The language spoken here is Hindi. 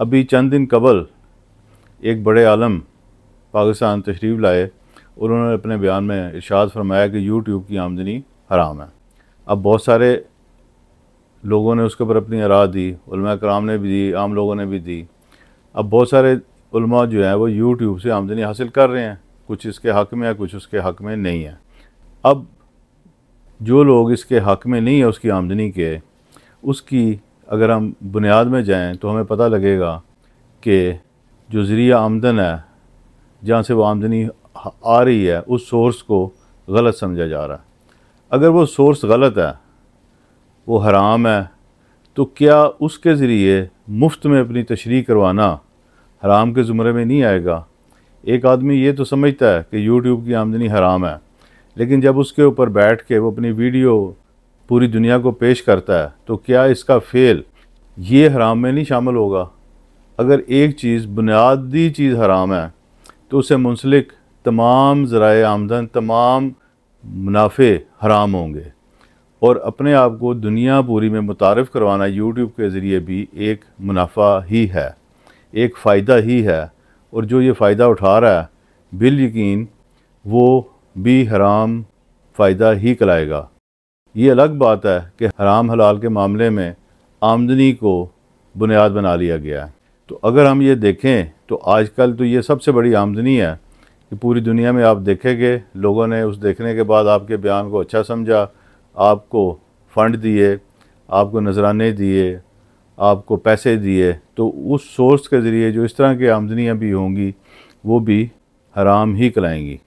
अभी चंद दिन कबल एक बड़े आलम पाकिस्तान तशरीफ़ लाए और उन्होंने अपने बयान में इरशाद फरमाया कि यूट्यूब की आमदनी हराम है। अब बहुत सारे लोगों ने उसके ऊपर अपनी राय दी, उलमा कराम ने भी दी, आम लोगों ने भी दी। अब बहुत सारे उलमा जो हैं वो यूट्यूब से आमदनी हासिल कर रहे हैं, कुछ इसके हक़ में है, कुछ उसके हक़ में नहीं है। अब जो लोग इसके हक़ में नहीं है उसकी आमदनी के, उसकी अगर हम बुनियाद में जाएं तो हमें पता लगेगा कि जो ज़रिया आमदन है, जहाँ से वो आमदनी आ रही है, उस सोर्स को गलत समझा जा रहा है। अगर वो सोर्स गलत है, वो हराम है, तो क्या उसके ज़रिए मुफ्त में अपनी तशरीह करवाना हराम के ज़ुमरे में नहीं आएगा? एक आदमी ये तो समझता है कि यूट्यूब की आमदनी हराम है, लेकिन जब उसके ऊपर बैठ के वो अपनी वीडियो पूरी दुनिया को पेश करता है, तो क्या इसका फ़ेल ये हराम में नहीं शामिल होगा? अगर एक चीज़, बुनियादी चीज़ हराम है, तो उससे मुंसलिक तमाम ज़राए आमदन, तमाम मुनाफे हराम होंगे। और अपने आप को दुनिया पूरी में मुतारिफ़ करवाना यूट्यूब के ज़रिए भी एक मुनाफा ही है, एक फ़ायदा ही है। और जो ये फ़ायदा उठा रहा है, बिल यकीन वो भी हराम फ़ायदा ही कहलाएगा। ये अलग बात है कि हराम हलाल के मामले में आमदनी को बुनियाद बना लिया गया है। तो अगर हम ये देखें तो आजकल तो ये सबसे बड़ी आमदनी है कि पूरी दुनिया में आप देखेंगे, लोगों ने उस देखने के बाद आपके बयान को अच्छा समझा, आपको फ़ंड दिए, आपको नजराने दिए, आपको पैसे दिए, तो उस सोर्स के ज़रिए जो इस तरह की आमदनियाँ भी होंगी वो भी हराम ही कहलाएंगी।